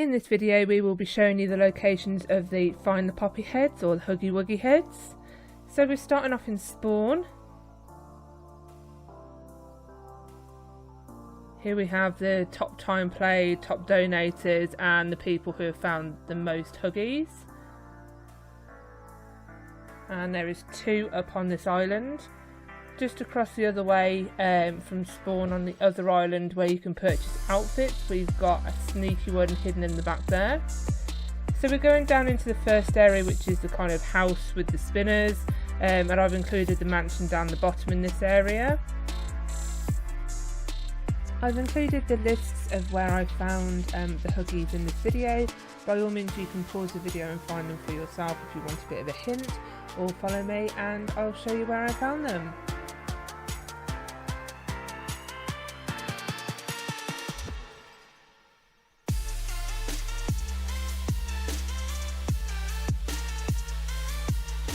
In this video we will be showing you the locations of the Find the Poppy heads or the Huggy Wuggy heads. So we're starting off in Spawn. Here we have the top time played, top donators and the people who have found the most Huggies. And there is 2 up on this island. Just across the other way from Spawn on the other island where you can purchase outfits, we've got a sneaky one hidden in the back there. So we're going down into the first area, which is the kind of house with the spinners, and I've included the mansion down the bottom in this area. I've included the lists of where I found the Huggies in this video. By all means you can pause the video and find them for yourself if you want a bit of a hint, or follow me and I'll show you where I found them.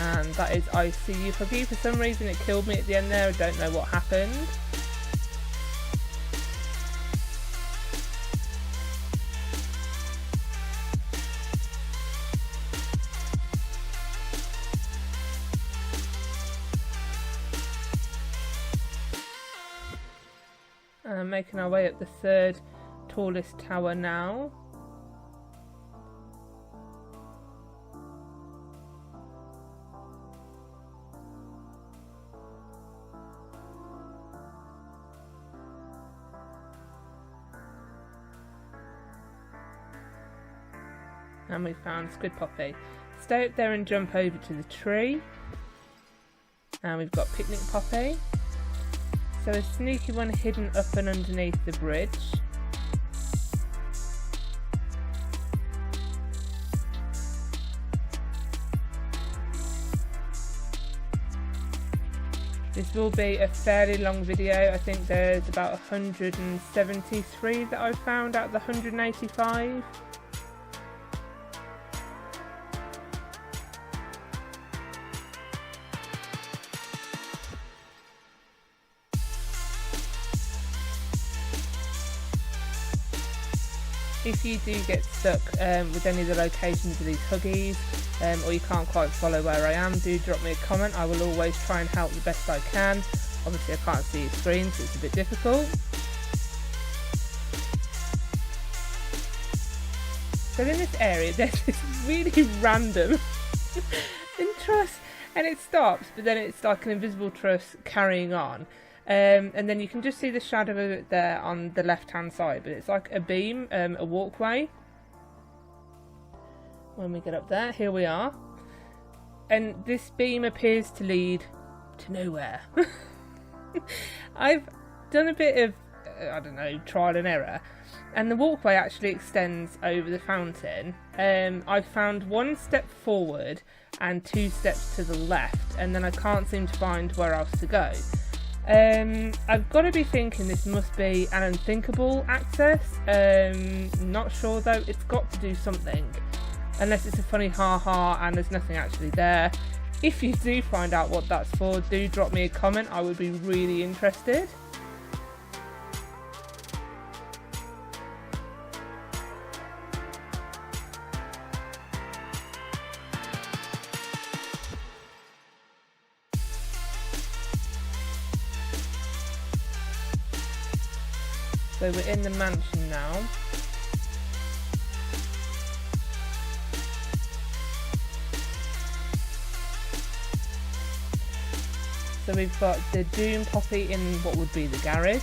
And that is I See You Huggy. For some reason it killed me at the end there, I don't know what happened. Making our way up the 3rd tallest tower now. And we found Squid Poppy. Stay up there and jump over to the tree. And we've got Picnic Poppy. So a sneaky one hidden up and underneath the bridge. This will be a fairly long video. I think there's about 173 that I've found out of the 185. If you do get stuck with any of the locations of these Huggies, or you can't quite follow where I am, do drop me a comment. I will always try and help the best I can. Obviously I can't see your screen, so it's a bit difficult. So in this area there's this really random truss, and it stops, but then it's like an invisible truss carrying on. And then you can just see the shadow of it there on the left hand side, but it's like a beam, a walkway. When we get up there, here we are, and this beam appears to lead to nowhere. I've done a bit of I don't know, trial and error, and the walkway actually extends over the fountain. I've found 1 step forward and 2 steps to the left, and then I can't seem to find where else to go. I've got to be thinking this must be an unthinkable access. Not sure though, it's got to do something. Unless it's a funny ha-ha and there's nothing actually there. If you do find out what that's for, do drop me a comment, I would be really interested. So we're in the mansion now. So we've got the Doom Poppy in what would be the garage.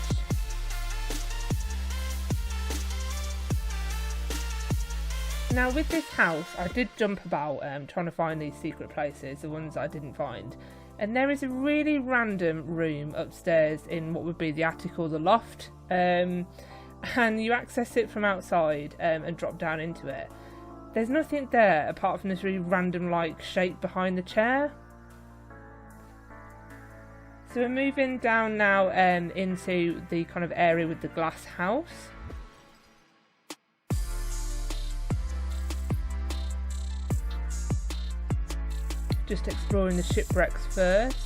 Now with this house, I did jump about trying to find these secret places, the ones I didn't find. And there is a really random room upstairs in what would be the attic or the loft. And you access it from outside and drop down into it. There's nothing there apart from this really random like shape behind the chair. So we're moving down now into the kind of area with the glass house. Just exploring the shipwrecks first.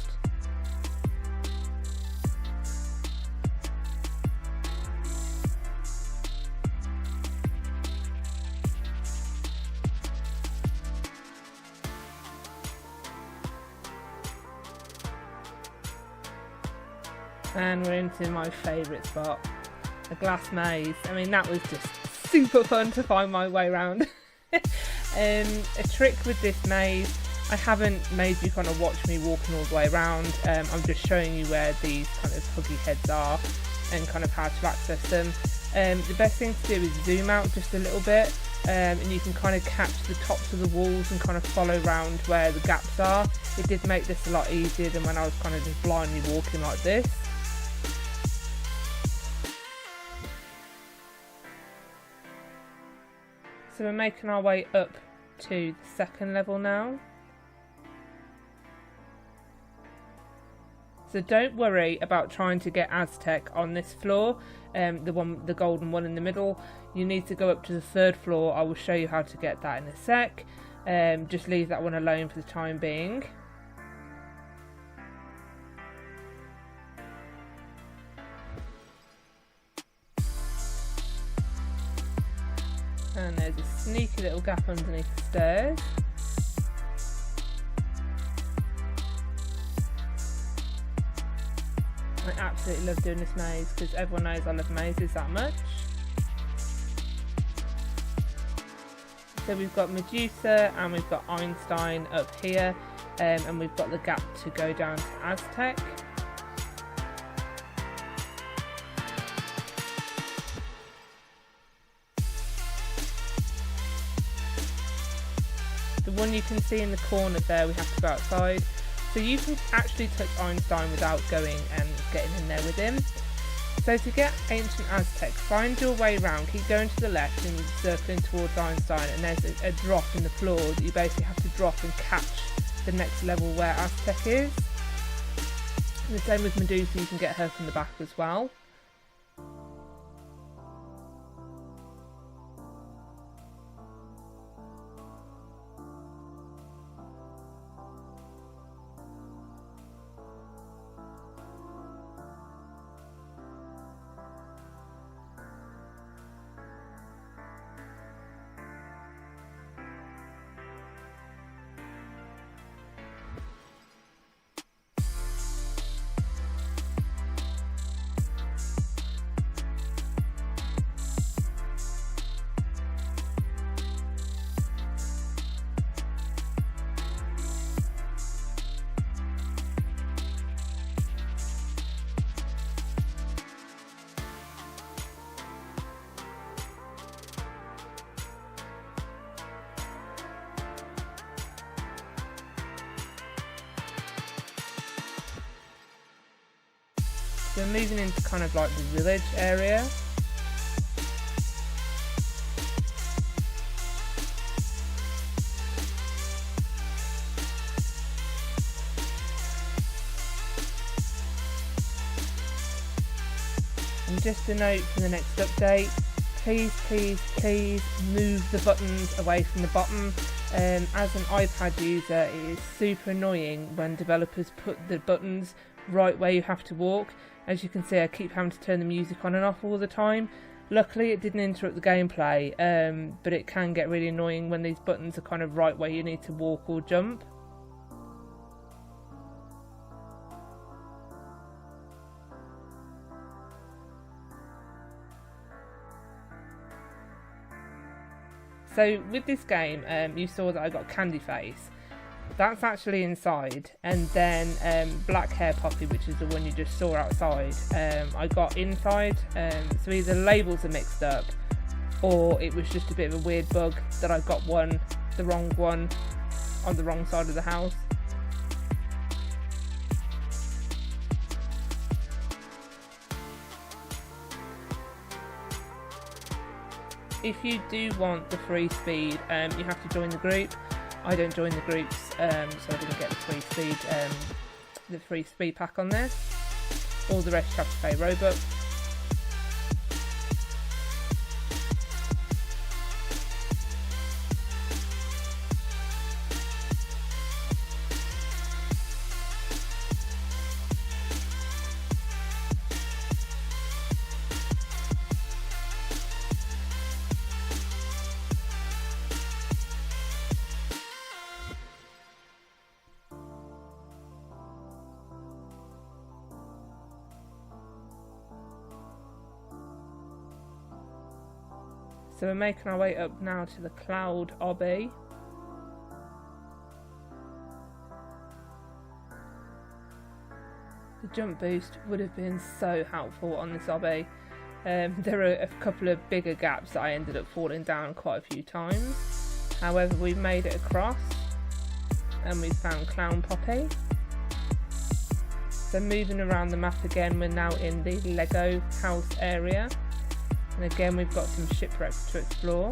And we're into my favourite spot, a glass maze. I mean, that was just super fun to find my way around. A trick with this maze, I haven't made you kind of watch me walking all the way around. I'm just showing you where these kind of huggy heads are and kind of how to access them. The best thing to do is zoom out just a little bit, and you can kind of catch the tops of the walls and kind of follow around where the gaps are. It did make this a lot easier than when I was kind of just blindly walking like this. So we're making our way up to the second level now. So don't worry about trying to get AZTEC on this floor, the golden one in the middle. You need to go up to the third floor. I will show you how to get that in a sec. Just leave that one alone for the time being. And there's a sneaky little gap underneath the stairs. I absolutely love doing this maze because everyone knows I love mazes that much. So we've got Medusa and we've got Einstein up here, and we've got the gap to go down to AZTEC. The one you can see in the corner there, we have to go outside. So you can actually touch Einstein without going and getting in there with him. So to get Ancient AZTEC, find your way around, keep going to the left and circling towards Einstein, and there's a drop in the floor that you basically have to drop and catch the next level where AZTEC is. And the same with Medusa, you can get her from the back as well. So we're moving into kind of like the village area. And just a note for the next update, please move the buttons away from the bottom. As an iPad user, it is super annoying when developers put the buttons right where you have to walk. As you can see, I keep having to turn the music on and off all the time. Luckily it didn't interrupt the gameplay, but it can get really annoying when these buttons are kind of right where you need to walk or jump. So with this game, you saw that I got Candy Face. That's actually inside, and then Black Hair Poppy, which is the one you just saw outside, I got inside. So either labels are mixed up, or it was just a bit of a weird bug that I got the wrong one on the wrong side of the house. If you do want the free speed, you have to join the group. I don't join the groups, so I didn't get the free speed pack on this. All the rest you have to pay Robux. So we're making our way up now to the cloud obby. The jump boost would have been so helpful on this obby. There are a couple of bigger gaps that I ended up falling down quite a few times. However, we've made it across and we've found Clown Poppy. So moving around the map again, we're now in the Lego house area. And again, we've got some shipwrecks to explore.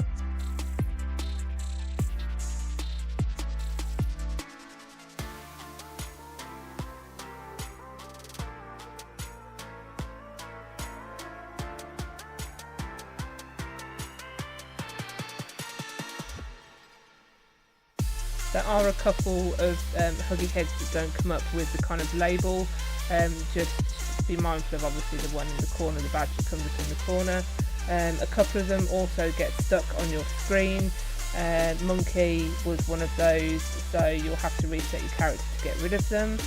There are a couple of Huggy heads that don't come up with the kind of label. Just be mindful of obviously the one in the corner, the badge that comes up in the corner. A couple of them also get stuck on your screen. Monkey was one of those, so you'll have to reset your character to get rid of them.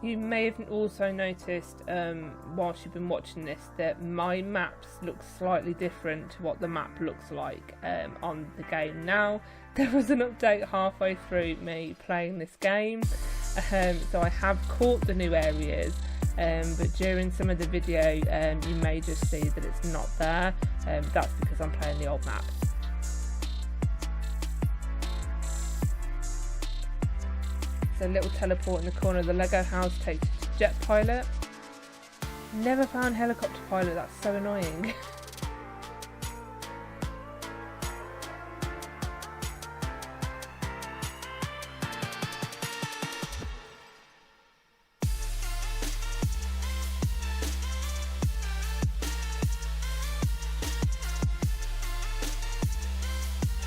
You may have also noticed whilst you've been watching this that my maps look slightly different to what the map looks like on the game now. There was an update halfway through me playing this game, so I have caught the new areas, but during some of the video you may just see that it's not there. That's because I'm playing the old map. So a little teleport in the corner of the Lego house takes you to Jet Pilot. Never found Helicopter Pilot, that's so annoying.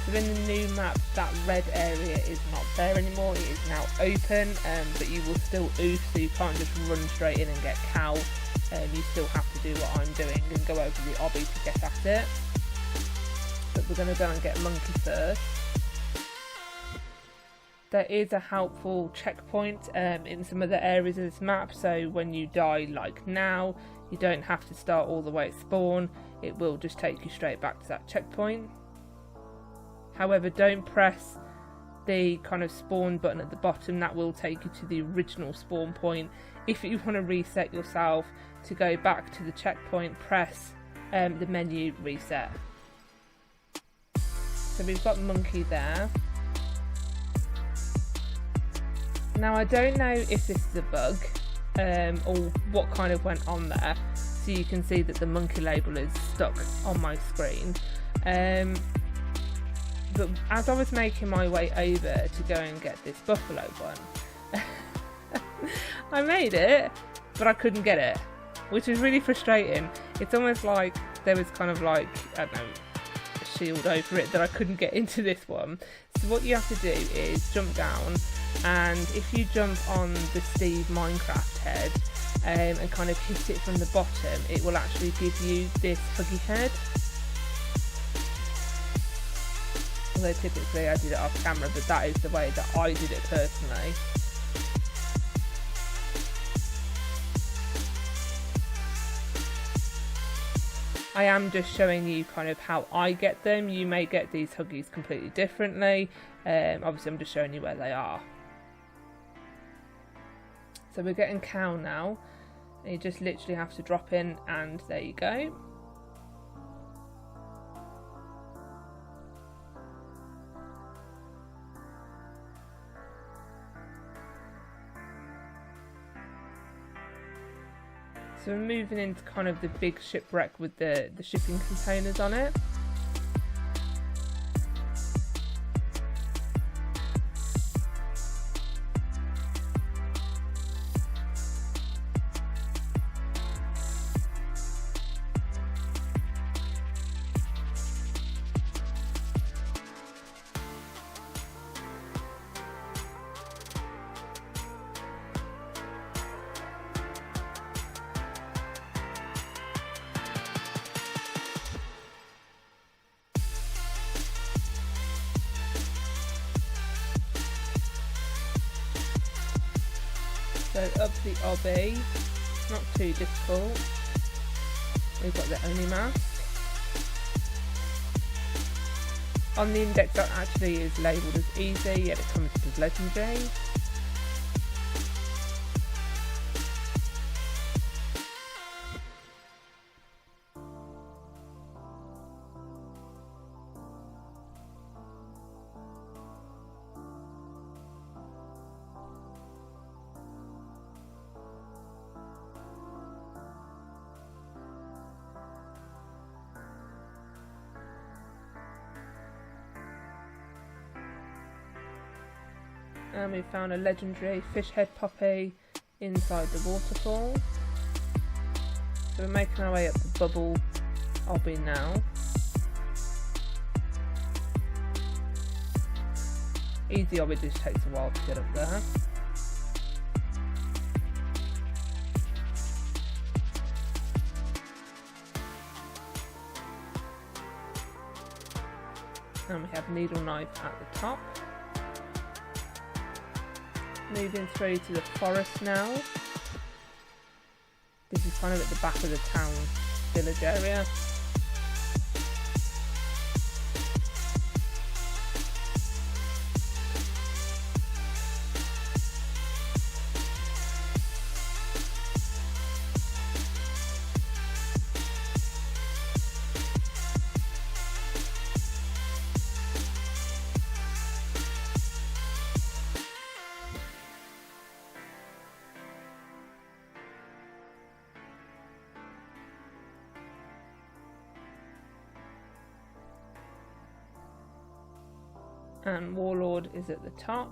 So in the new map, that red area is not there anymore, it is now open, but you will still oof, so you can't just run straight in and get cow. You still have to do what I'm doing and go over the obby to get at it. But we're going to go and get Monkey first. There is a helpful checkpoint in some of the areas of this map, so when you die like now, you don't have to start all the way at spawn, it will just take you straight back to that checkpoint. However, don't press the kind of spawn button at the bottom, that will take you to the original spawn point. If you want to reset yourself to go back to the checkpoint, press the menu reset. So we've got Monkey there. Now I don't know if this is a bug or what kind of went on there, so you can see that the monkey label is stuck on my screen. But as I was making my way over to go and get this buffalo one, I made it, but I couldn't get it, which is really frustrating. It's almost like there was kind of like, I don't know, a shield over it that I couldn't get into this one. So what you have to do is jump down, and if you jump on the Steve Minecraft head and kind of hit it from the bottom, it will actually give you this Huggy head. Although typically I did it off camera, but that is the way that I did it personally. I am just showing you kind of how I get them. You may get these Huggies completely differently. Obviously I'm just showing you where they are. So we're getting cow now. And you just literally have to drop in, and there you go. So we're moving into kind of the big shipwreck with the shipping containers on it. So up the obby, not too difficult. We've got the Oni mask. On the index that actually is labelled as easy, yet it comes up as legendary. And we found a legendary fish head poppy inside the waterfall. So we're making our way up the bubble obby now. Easy obby just takes a while to get up there. And we have needle knife at the top. Moving through to the forest now. This is kind of at the back of the town village area. And Warlord is at the top.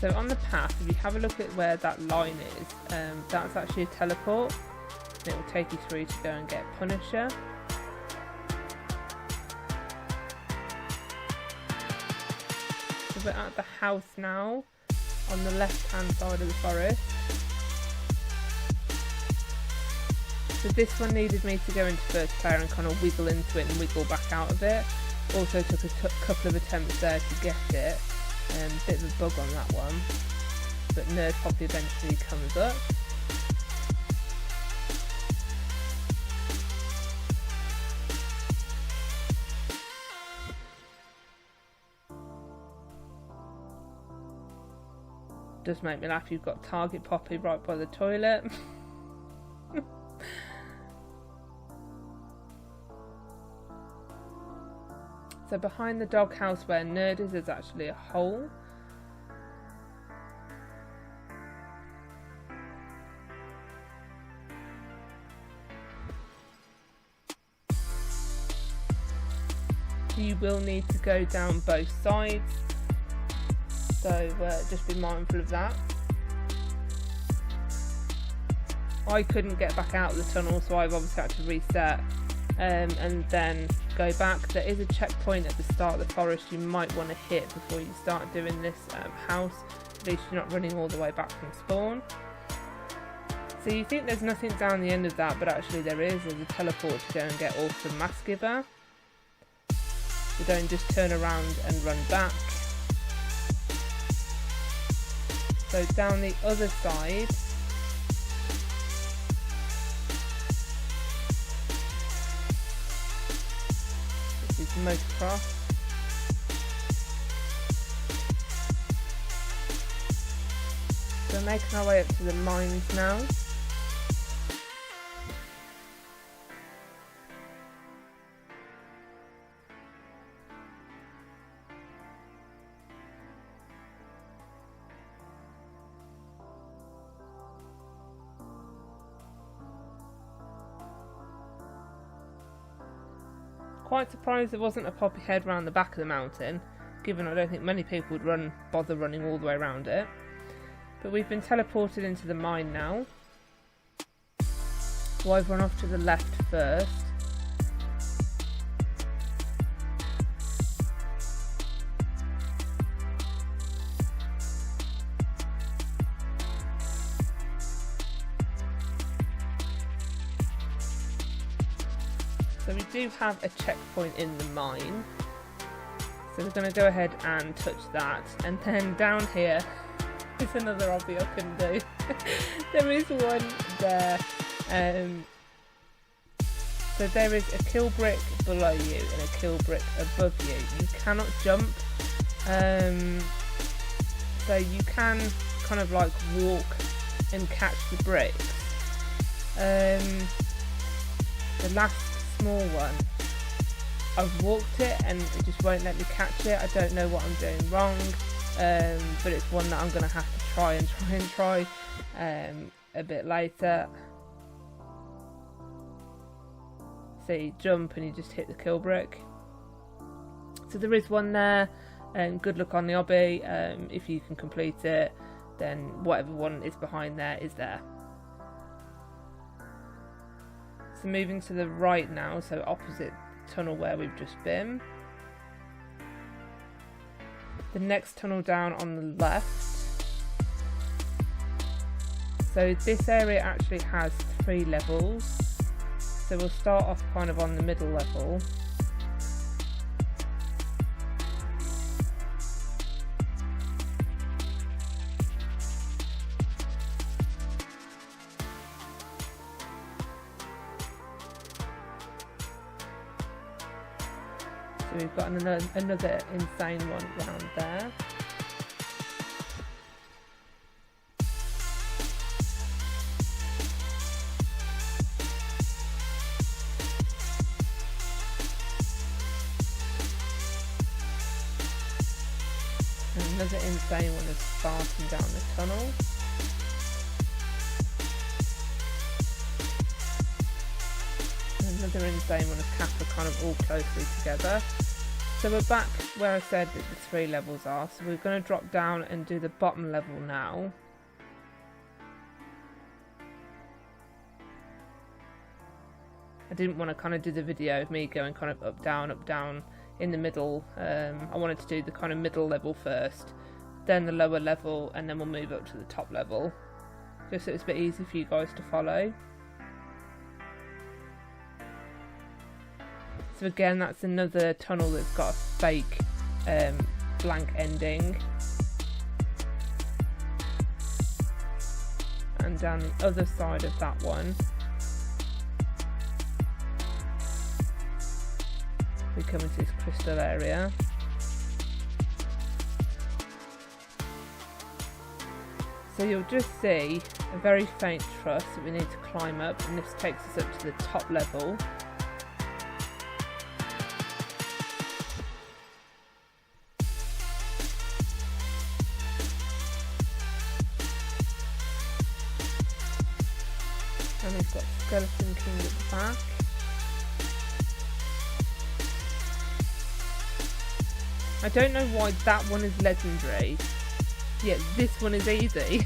So on the path, if you have a look at where that line is, that's actually a teleport. And it will take you through to go and get Punisher. So we're at the house now, on the left hand side of the forest. So this one needed me to go into first player and kind of wiggle into it and wiggle back out of it. Also took a couple of attempts there to get it. Bit of a bug on that one. But Nerd Poppy eventually comes up. Does make me laugh, you've got Target Poppy right by the toilet. So behind the doghouse where Nerd is, there's actually a hole. You will need to go down both sides. So just be mindful of that. I couldn't get back out of the tunnel, so I've obviously had to reset and then go back. There is a checkpoint at the start of the forest you might want to hit before you start doing this house. At least you're not running all the way back from spawn. So you think there's nothing down the end of that, but actually there is. There's a teleport to go and get Awesome Mass Giver. So don't just turn around and run back. So down the other side, this is motocross. So we're making our way up to the mines now. Quite surprised there wasn't a poppy head round the back of the mountain, given I don't think many people would bother running all the way around it. But we've been teleported into the mine now. So I've run off to the left first. So we do have a checkpoint in the mine, so we're going to go ahead and touch that, and then down here is another obby I couldn't do. There is one there, so there is a kill brick below you and a kill brick above you. You cannot jump, so you can kind of like walk and catch the bricks. The last small one, I've walked it and it just won't let me catch it. I don't know what I'm doing wrong, but it's one that I'm going to have to try a bit later. So you jump and you just hit the kill brick. So there is one there, and good luck on the obby. If you can complete it, then whatever one is behind there is there. So moving to the right now, so opposite tunnel where we've just been. The next tunnel down on the left. So this area actually has 3 levels. So we'll start off kind of on the middle level. So we've got another insane one round there. And another insane one is starting down the tunnel. Another insane one of Kappa kind of all closely together. So we're back where I said that the 3 levels are. So we're going to drop down and do the bottom level now. I didn't want to kind of do the video of me going kind of up, down in the middle. I wanted to do the kind of middle level first, then the lower level, and then we'll move up to the top level. Just so it's a bit easy for you guys to follow. So again, that's another tunnel that's got a fake blank ending. And down the other side of that one, we come into this crystal area. So you'll just see a very faint truss that we need to climb up, and this takes us up to the top level. And we've got Skeleton King at the back. I don't know why that one is legendary. Yeah, this one is easy.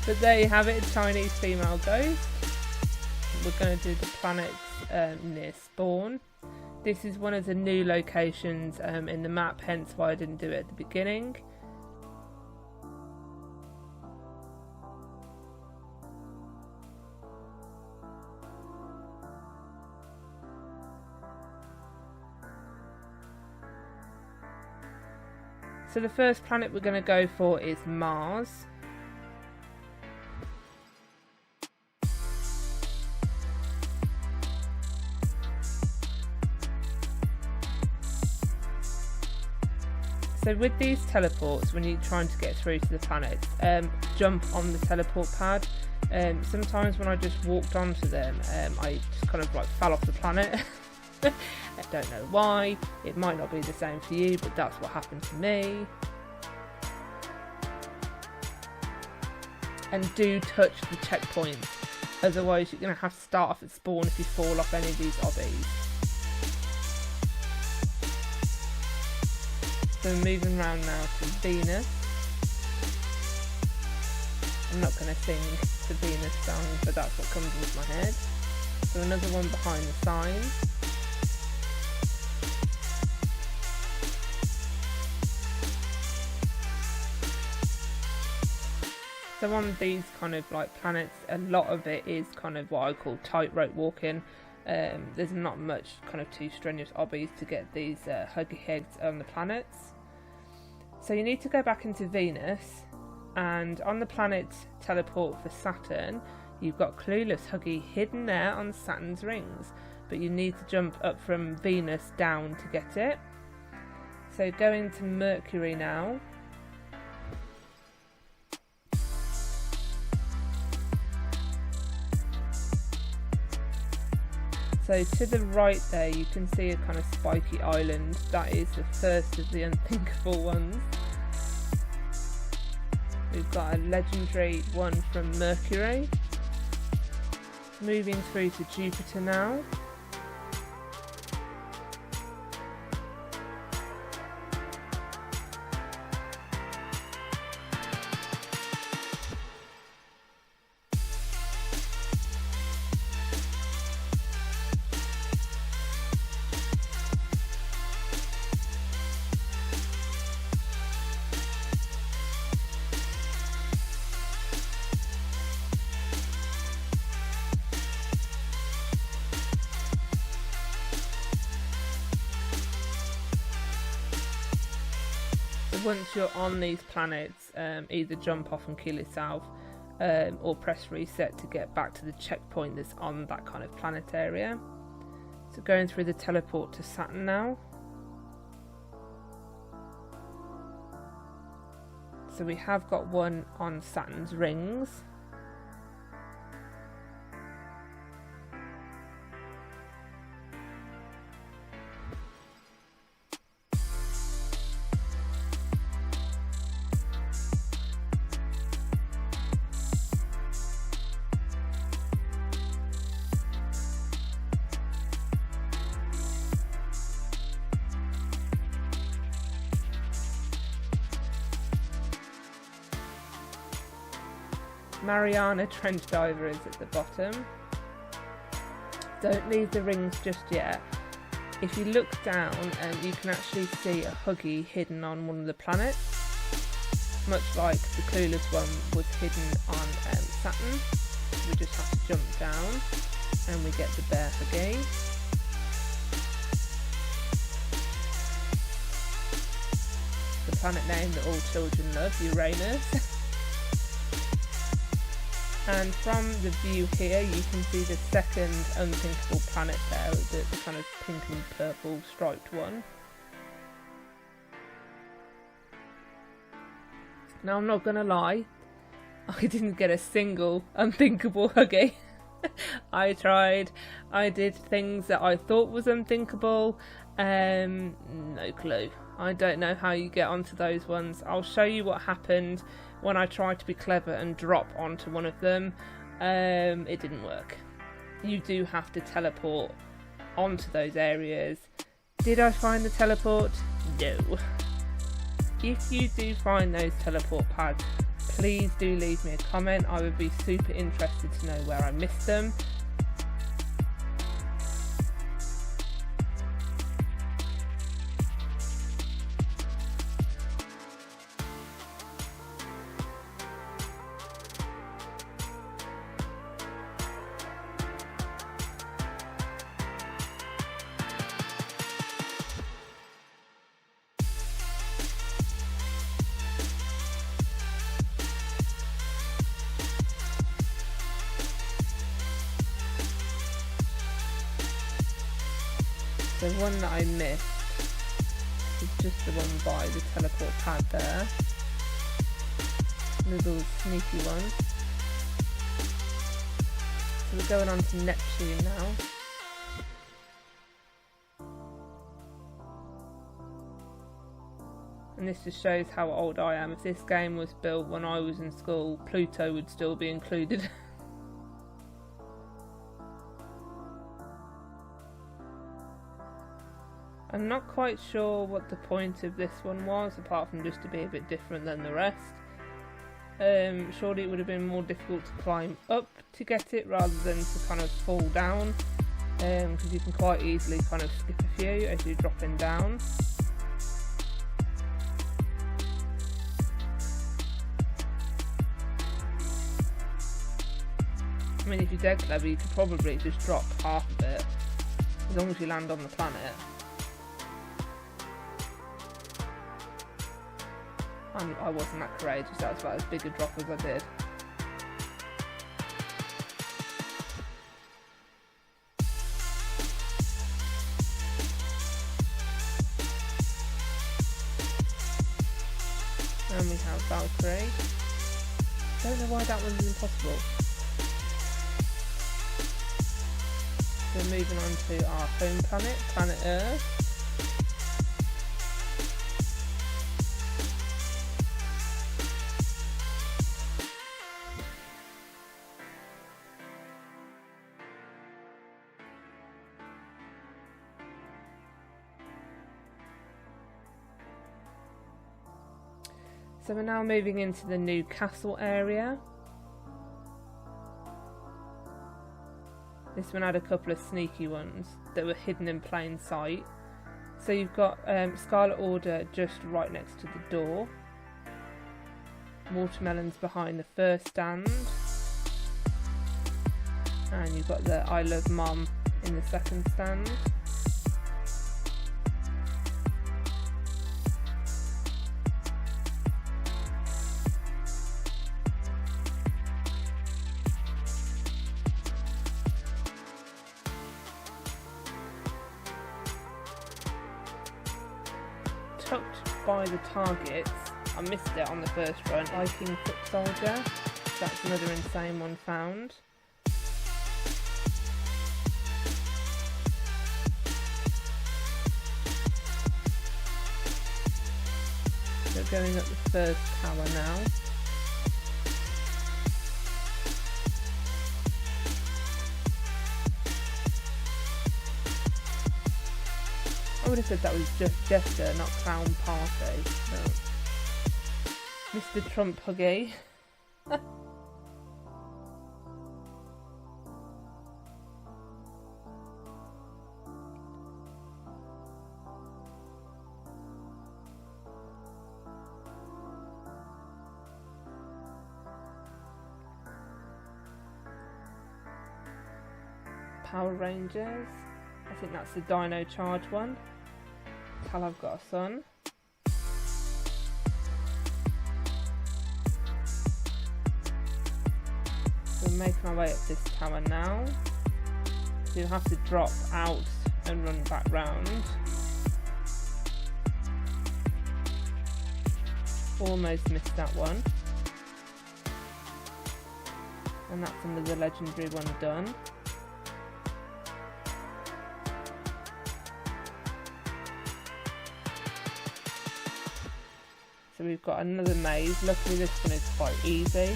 But there you have it, a Chinese female ghost. We're going to do the planets near spawn. This is one of the new locations in the map, hence why I didn't do it at the beginning. So the first planet we're going to go for is Mars. So with these teleports, when you're trying to get through to the planets, jump on the teleport pad. Sometimes when I just walked onto them, I just kind of like fell off the planet. I don't know why. It might not be the same for you, but that's what happened to me. And do touch the checkpoints, otherwise you're going to have to start off at spawn if you fall off any of these obbies. So we're moving around now to Venus. I'm not going to sing the Venus song, but that's what comes into my head. So another one behind the sign. So on these kind of like planets, a lot of it is kind of what I call tightrope walking. There's not much kind of too strenuous obbies to get these huggy heads on the planets. So you need to go back into Venus, and on the planet teleport for Saturn, you've got Clueless Huggy hidden there on Saturn's rings, but you need to jump up from Venus down to get it. So going to Mercury now. So to the right there you can see a kind of spiky island. That is the first of the unthinkable ones. We've got a legendary one from Mercury. Moving through to Jupiter now. Once you're on these planets, either jump off and kill yourself, or press reset to get back to the checkpoint that's on that kind of planet area. So going through the teleport to Saturn now. So we have got one on Saturn's rings. Mariana Trench Diver is at the bottom. Don't leave the rings just yet. If you look down, you can actually see a Huggy hidden on one of the planets, much like the Clueless one was hidden on Saturn. We just have to jump down and we get the bear Huggy. The planet name that all children love, Uranus. And from the view here, you can see the second unthinkable planet there, the kind of pink and purple striped one. Now, I'm not going to lie, I didn't get a single unthinkable Huggy. I tried, I did things that I thought was unthinkable, no clue. I don't know how you get onto those ones. I'll show you what happened when I tried to be clever and drop onto one of them. It didn't work. You do have to teleport onto those areas. Did I find the teleport? No. If you do find those teleport pads, please do leave me a comment. I would be super interested to know where I missed them. The one that I missed is just the one by the teleport pad there. Little sneaky one. So we're going on to Neptune now. And this just shows how old I am. If this game was built when I was in school, Pluto would still be included. I'm not quite sure what the point of this one was, apart from just to be a bit different than the rest. Surely it would have been more difficult to climb up to get it rather than to kind of fall down, because you can quite easily kind of skip a few as you're dropping down. I mean, if you're dead clever, you could probably just drop half of it, as long as you land on the planet. I wasn't that courageous, that was about as big a drop as I did. And we have Valkyrie. Don't know why that one's impossible. So moving on to our home planet, planet Earth. So we're now moving into the new castle area. This one had a couple of sneaky ones that were hidden in plain sight. So you've got Scarlet Order just right next to the door. Watermelons behind the first stand. And you've got the I Love Mom in the second stand. Tucked by the targets, I missed it on the first run, Viking foot soldier. That's another insane one found. So going up the first tower now. I would have said that was just Jester, not Clown Party. No. Mr. Trump Huggy. Power Rangers. I think that's the Dino Charge one. Tell I've got a son. So we're making our way up this tower now. So you'll have to drop out and run back round. Almost missed that one. And that's another legendary one done. So we've got another maze. Luckily this one is quite easy.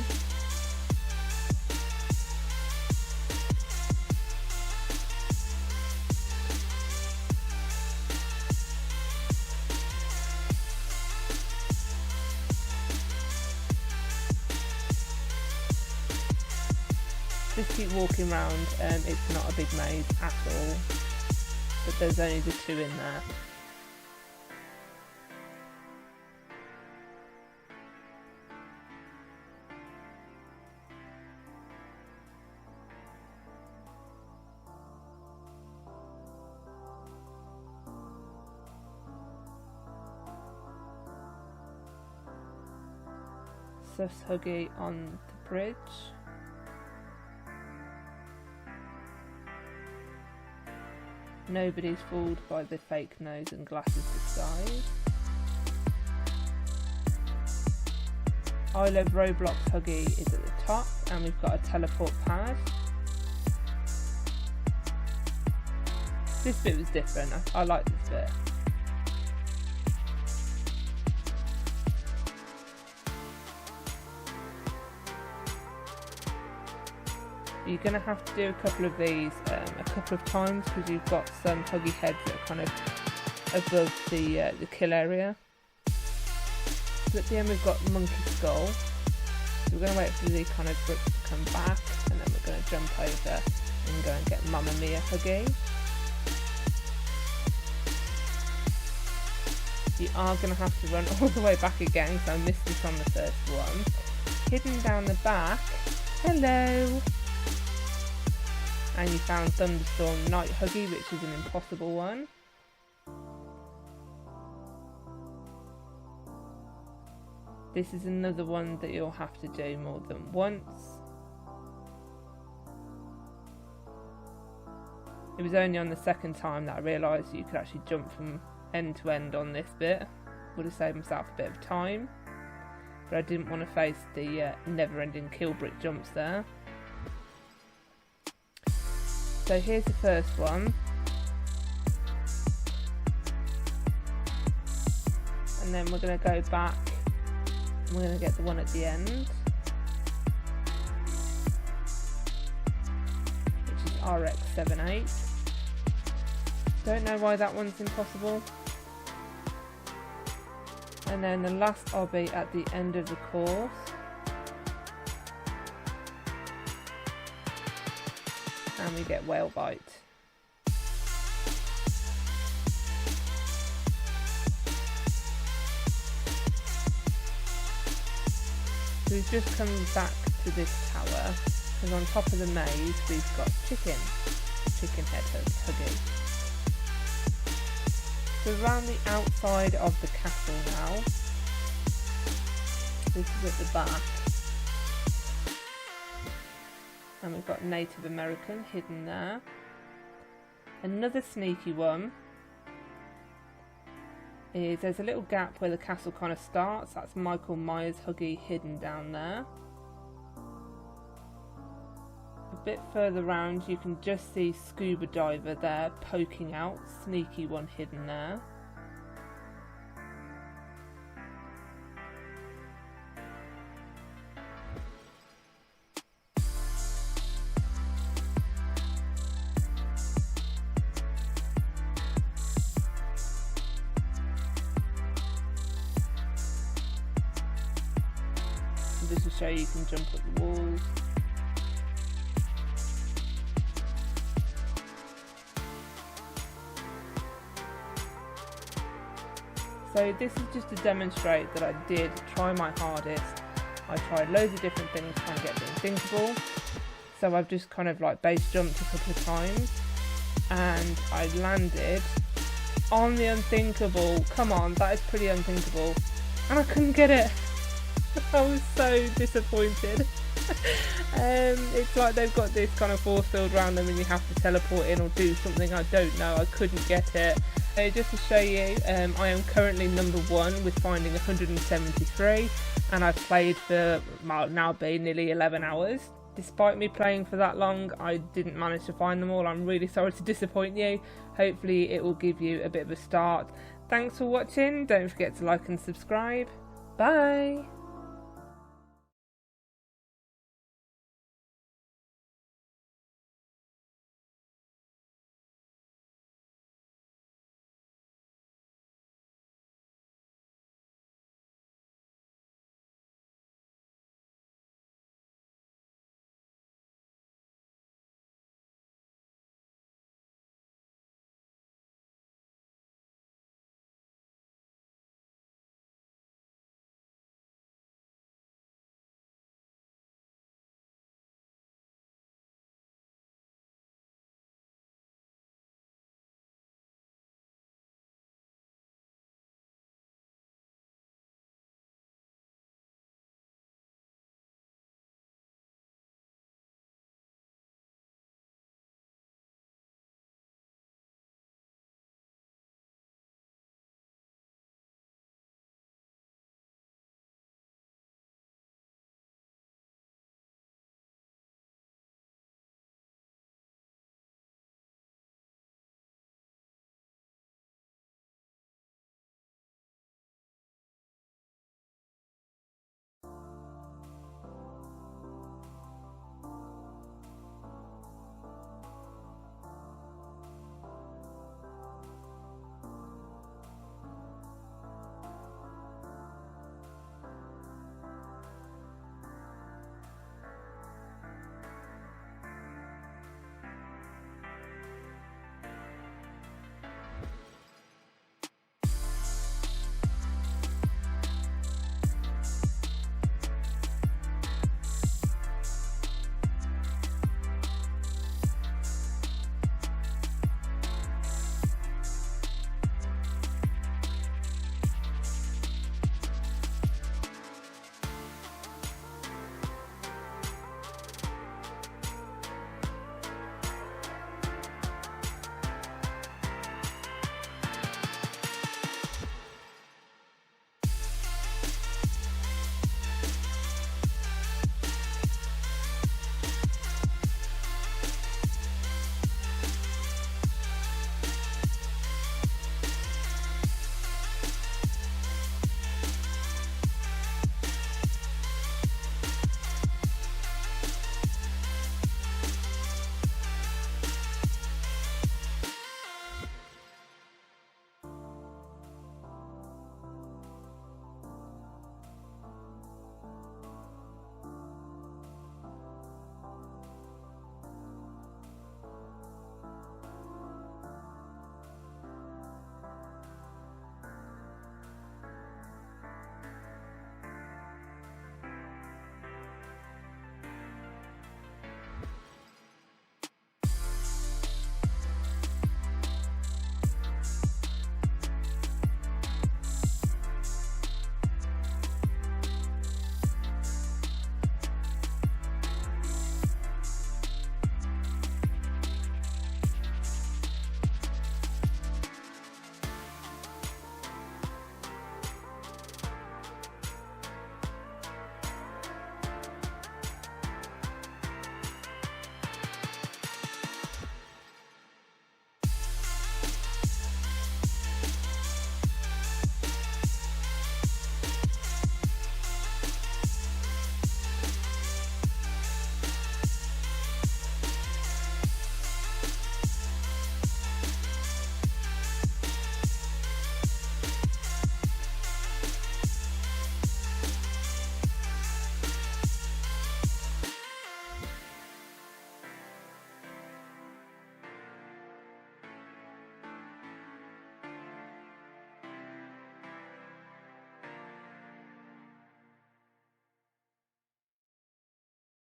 Just keep walking around, it's not a big maze at all, but there's only the two in there. Sus Huggy on the bridge. Nobody's fooled by the fake nose and glasses disguise. I Love Roblox Huggy is at the top, and we've got a teleport pad. This bit was different. I like this bit. You're going to have to do a couple of these a couple of times because you've got some Huggy heads that are kind of above the kill area. So at the end we've got Monkey Skull. So we're going to wait for the kind of bricks to come back, and then we're going to jump over and go and get Mamma Mia Huggy. You are going to have to run all the way back again, so I missed this on the first one. Hidden down the back. Hello! And you found Thunderstorm Night Huggy, which is an impossible one. This is another one that you'll have to do more than once. It was only on the second time that I realised you could actually jump from end to end on this bit. Would have saved myself a bit of time, but I didn't want to face the never-ending kill brick jumps there. So here's the first one, and then we're going to go back and we're going to get the one at the end, which is RX78. Don't know why that one's impossible. And then the last obby at the end of the course. And we get Whale Bite. So we've just come back to this tower, and on top of the maze we've got chicken head Huggy. So around the outside of the castle now. This is at the back. And we've got Native American hidden there. Another sneaky one is there's a little gap where the castle kind of starts. That's Michael Myers Huggy hidden down there. A bit further round you can just see Scuba Diver there poking out. Sneaky one hidden there. Just to show you can jump up the walls. So this is just to demonstrate that I did try my hardest. I tried loads of different things trying to get the unthinkable. so I've just kind of like base jumped a couple of times, and I landed on the unthinkable. Come on, that is pretty unthinkable, and I couldn't get it. I was so disappointed. It's like they've got this kind of force field around them and you have to teleport in or do something. I don't know, I couldn't get it. So just to show you, I am currently number 1 with finding 173, and I've played for now being nearly 11 hours. Despite me playing for that long, I didn't manage to find them all. I'm really sorry to disappoint you. Hopefully it will give you a bit of a start. Thanks for watching. Don't forget to like and subscribe. Bye!